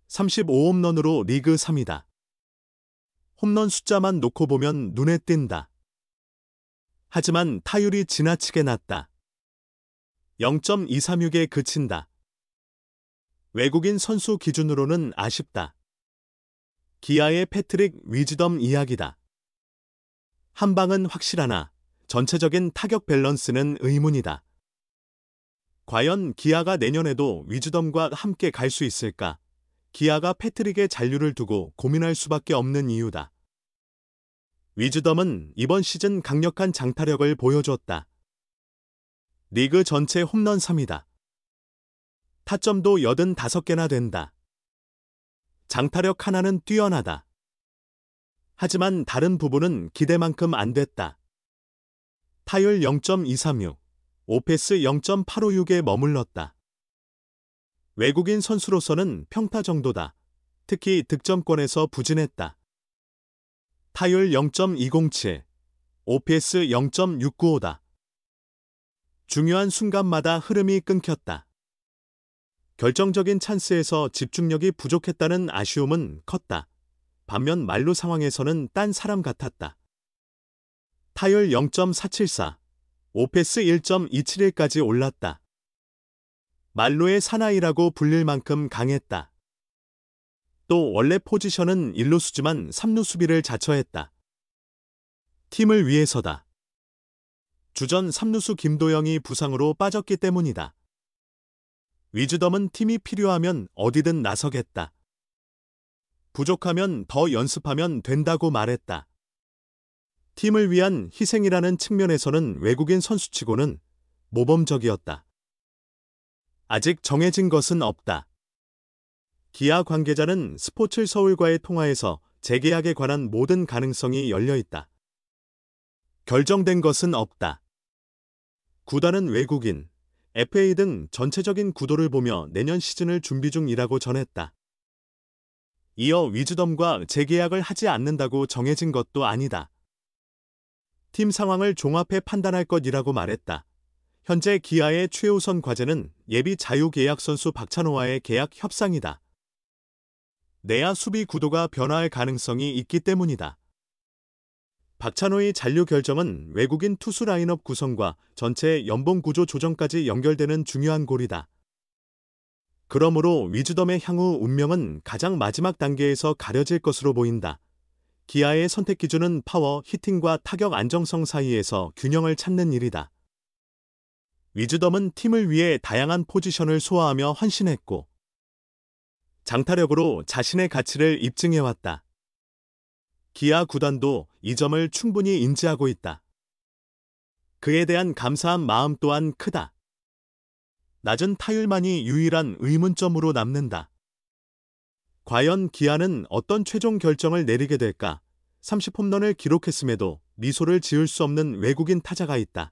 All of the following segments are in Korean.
35홈런으로 리그 3위다. 홈런 숫자만 놓고 보면 눈에 띈다. 하지만 타율이 지나치게 낮다. 0.236에 그친다. 외국인 선수 기준으로는 아쉽다. 기아의 패트릭 위즈덤 이야기다. 한 방은 확실하나 전체적인 타격 밸런스는 의문이다. 과연 기아가 내년에도 위즈덤과 함께 갈 수 있을까? 기아가 패트릭의 잔류를 두고 고민할 수밖에 없는 이유다. 위즈덤은 이번 시즌 강력한 장타력을 보여주었다. 리그 전체 홈런 3위다. 타점도 85개나 된다. 장타력 하나는 뛰어나다. 하지만 다른 부분은 기대만큼 안 됐다. 타율 0.236, 오패스 0.856에 머물렀다. 외국인 선수로서는 평타 정도다. 특히 득점권에서 부진했다. 타율 0.207, 오패스 0.695다. 중요한 순간마다 흐름이 끊겼다. 결정적인 찬스에서 집중력이 부족했다는 아쉬움은 컸다. 반면 말로 상황에서는 딴 사람 같았다. 타율 0.474, 오패스 1.271까지 올랐다. 말로의 사나이라고 불릴 만큼 강했다. 또 원래 포지션은 1루수지만 3루 수비를 자처했다. 팀을 위해서다. 주전 3루수 김도영이 부상으로 빠졌기 때문이다. 위즈덤은 팀이 필요하면 어디든 나서겠다. 부족하면 더 연습하면 된다고 말했다. 팀을 위한 희생이라는 측면에서는 외국인 선수치고는 모범적이었다. 아직 정해진 것은 없다. 기아 관계자는 스포츠 서울과의 통화에서 재계약에 관한 모든 가능성이 열려있다. 결정된 것은 없다. 구단은 외국인, FA 등 전체적인 구도를 보며 내년 시즌을 준비 중이라고 전했다. 이어 위즈덤과 재계약을 하지 않는다고 정해진 것도 아니다. 팀 상황을 종합해 판단할 것이라고 말했다. 현재 기아의 최우선 과제는 예비 자유계약 선수 박찬호와의 계약 협상이다. 내야 수비 구도가 변화할 가능성이 있기 때문이다. 박찬호의 잔류 결정은 외국인 투수 라인업 구성과 전체 연봉 구조 조정까지 연결되는 중요한 골이다. 그러므로 위즈덤의 향후 운명은 가장 마지막 단계에서 가려질 것으로 보인다. 기아의 선택 기준은 파워, 히팅과 타격 안정성 사이에서 균형을 찾는 일이다. 위즈덤은 팀을 위해 다양한 포지션을 소화하며 헌신했고 장타력으로 자신의 가치를 입증해왔다. 기아 구단도 이 점을 충분히 인지하고 있다. 그에 대한 감사한 마음 또한 크다. 낮은 타율만이 유일한 의문점으로 남는다. 과연 기아는 어떤 최종 결정을 내리게 될까? 30홈런을 기록했음에도 미소를 지을 수 없는 외국인 타자가 있다.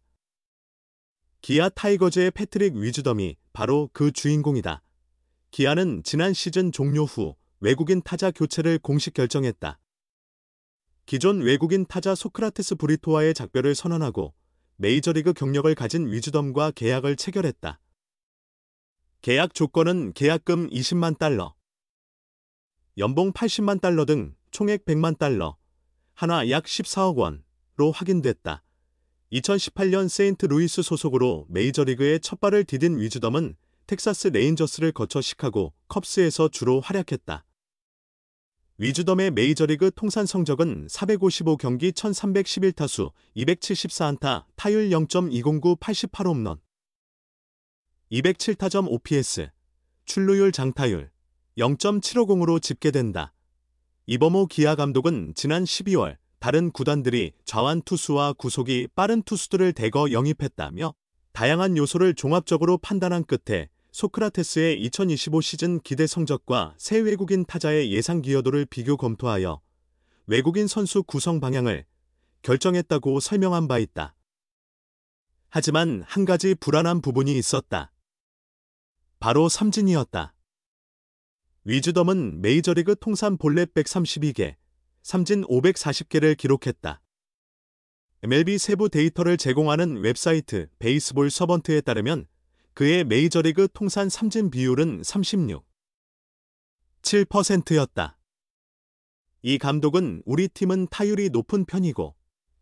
기아 타이거즈의 패트릭 위즈덤이 바로 그 주인공이다. 기아는 지난 시즌 종료 후 외국인 타자 교체를 공식 결정했다. 기존 외국인 타자 소크라테스 브리토와의 작별을 선언하고 메이저리그 경력을 가진 위즈덤과 계약을 체결했다. 계약 조건은 계약금 20만 달러, 연봉 80만 달러 등 총액 100만 달러, 하나 약 14억 원로 확인됐다. 2018년 세인트루이스 소속으로 메이저리그에 첫 발을 디딘 위즈덤은 텍사스 레인저스를 거쳐 시카고 컵스에서 주로 활약했다. 위즈덤의 메이저리그 통산 성적은 455경기 1311타수 274안타 타율 0.209 88홈런 207타점 OPS 출루율 장타율 0.750으로 집계된다. 이범호 기아 감독은 지난 12월 다른 구단들이 좌완 투수와 구속이 빠른 투수들을 대거 영입했다며 다양한 요소를 종합적으로 판단한 끝에 소크라테스의 2025 시즌 기대 성적과 새 외국인 타자의 예상 기여도를 비교 검토하여 외국인 선수 구성 방향을 결정했다고 설명한 바 있다. 하지만 한 가지 불안한 부분이 있었다. 바로 삼진이었다. 위즈덤은 메이저리그 통산 볼넷 132개, 삼진 540개를 기록했다. MLB 세부 데이터를 제공하는 웹사이트 베이스볼 서번트에 따르면 그의 메이저리그 통산 삼진 비율은 36. 7%였다. 이 감독은 우리 팀은 타율이 높은 편이고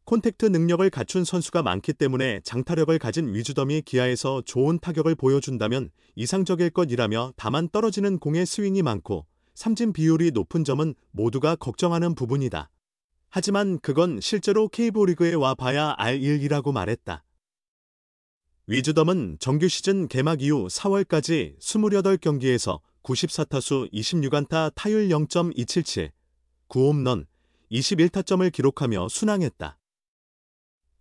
콘택트 능력을 갖춘 선수가 많기 때문에 장타력을 가진 위즈덤이 기아에서 좋은 타격을 보여준다면 이상적일 것이라며 다만 떨어지는 공의 스윙이 많고 삼진 비율이 높은 점은 모두가 걱정하는 부분이다. 하지만 그건 실제로 K리그에 와봐야 알 일이라고 말했다. 위즈덤은 정규 시즌 개막 이후 4월까지 28경기에서 94타수 26안타 타율 0.277, 9홈런, 21타점을 기록하며 순항했다.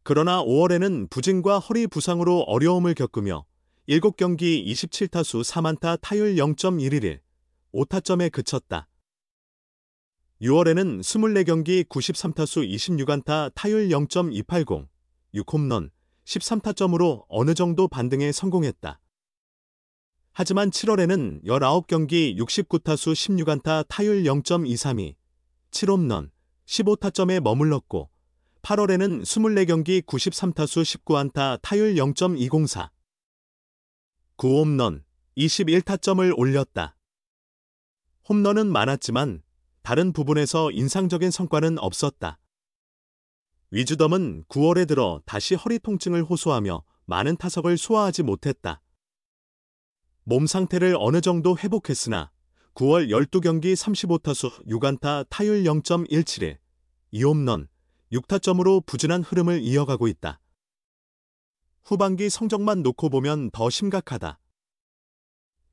그러나 5월에는 부진과 허리 부상으로 어려움을 겪으며 7경기 27타수 3안타 타율 0.111, 5타점에 그쳤다. 6월에는 24경기 93타수 26안타 타율 0.280, 6홈런, 13타점으로 어느 정도 반등에 성공했다. 하지만 7월에는 19경기 69타수 16안타 타율 0.232, 7홈런, 15타점에 머물렀고 8월에는 24경기 93타수 19안타 타율 0.204, 9홈런, 21타점을 올렸다. 홈런은 많았지만 다른 부분에서 인상적인 성과는 없었다. 위즈덤은 9월에 들어 다시 허리 통증을 호소하며 많은 타석을 소화하지 못했다. 몸 상태를 어느 정도 회복했으나 9월 12경기 35타수 6안타 타율 0.171, 2홈런, 6타점으로 부진한 흐름을 이어가고 있다. 후반기 성적만 놓고 보면 더 심각하다.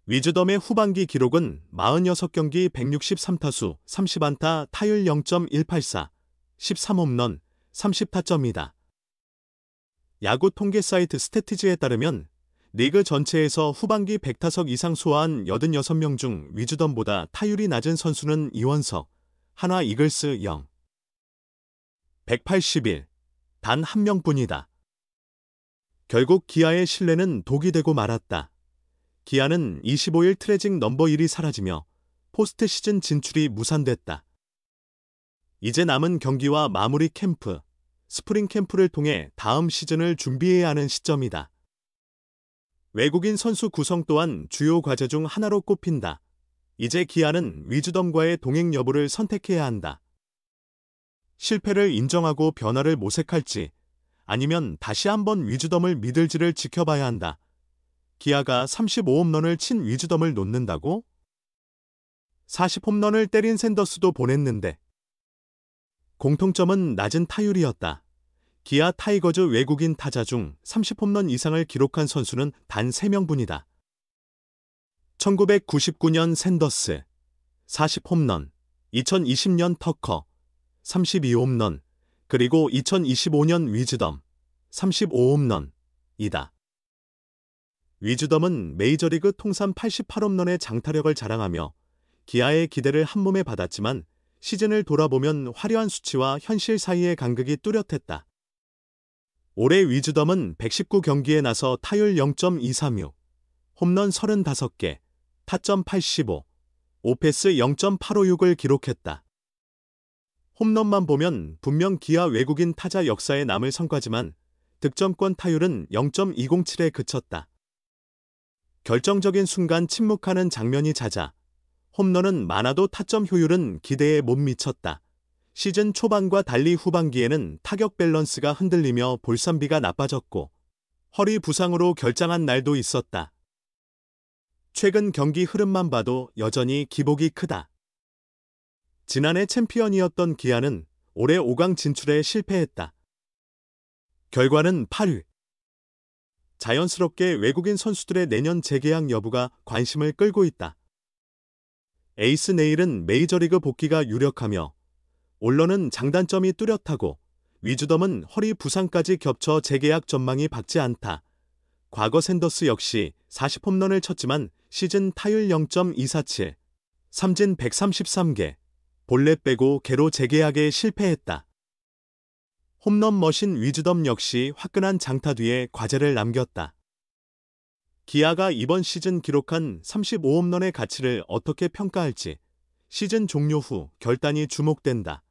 위즈덤의 후반기 기록은 46경기 163타수 30안타 타율 0.184, 13홈런, 30타점이다. 야구 통계 사이트 스태티즈에 따르면 리그 전체에서 후반기 100타석 이상 소화한 86명 중 위즈덤보다 타율이 낮은 선수는 이원석, 한화 이글스 0. 181, 단 한 명뿐이다. 결국 기아의 신뢰는 독이 되고 말았다. 기아는 25일 트레징 넘버 1이 사라지며 포스트 시즌 진출이 무산됐다. 이제 남은 경기와 마무리 캠프, 스프링 캠프를 통해 다음 시즌을 준비해야 하는 시점이다. 외국인 선수 구성 또한 주요 과제 중 하나로 꼽힌다. 이제 기아는 위즈덤과의 동행 여부를 선택해야 한다. 실패를 인정하고 변화를 모색할지 아니면 다시 한번 위즈덤을 믿을지를 지켜봐야 한다. 기아가 35홈런을 친 위즈덤을 놓는다고? 40홈런을 때린 샌더스도 보냈는데. 공통점은 낮은 타율이었다. 기아 타이거즈 외국인 타자 중 30홈런 이상을 기록한 선수는 단 3명뿐이다. 1999년 샌더스, 40홈런, 2020년 터커, 32홈런, 그리고 2025년 위즈덤, 35홈런이다. 위즈덤은 메이저리그 통산 88홈런의 장타력을 자랑하며 기아의 기대를 한몸에 받았지만 시즌을 돌아보면 화려한 수치와 현실 사이의 간극이 뚜렷했다. 올해 위즈덤은 119경기에 나서 타율 0.236, 홈런 35개, 타점 85, 오패스 0.856을 기록했다. 홈런만 보면 분명 기아 외국인 타자 역사에 남을 성과지만 득점권 타율은 0.207에 그쳤다. 결정적인 순간 침묵하는 장면이 잦아 홈런은 많아도 타점 효율은 기대에 못 미쳤다. 시즌 초반과 달리 후반기에는 타격 밸런스가 흔들리며 볼삼비가 나빠졌고 허리 부상으로 결장한 날도 있었다. 최근 경기 흐름만 봐도 여전히 기복이 크다. 지난해 챔피언이었던 기아는 올해 5강 진출에 실패했다. 결과는 8위. 자연스럽게 외국인 선수들의 내년 재계약 여부가 관심을 끌고 있다. 에이스 네일은 메이저리그 복귀가 유력하며 올런은 장단점이 뚜렷하고 위즈덤은 허리 부상까지 겹쳐 재계약 전망이 밝지 않다. 과거 샌더스 역시 40홈런을 쳤지만 시즌 타율 0.247, 삼진 133개, 볼넷 빼고 개로 재계약에 실패했다. 홈런 머신 위즈덤 역시 화끈한 장타 뒤에 과제를 남겼다. 기아가 이번 시즌 기록한 35홈런의 가치를 어떻게 평가할지 시즌 종료 후 결단이 주목된다.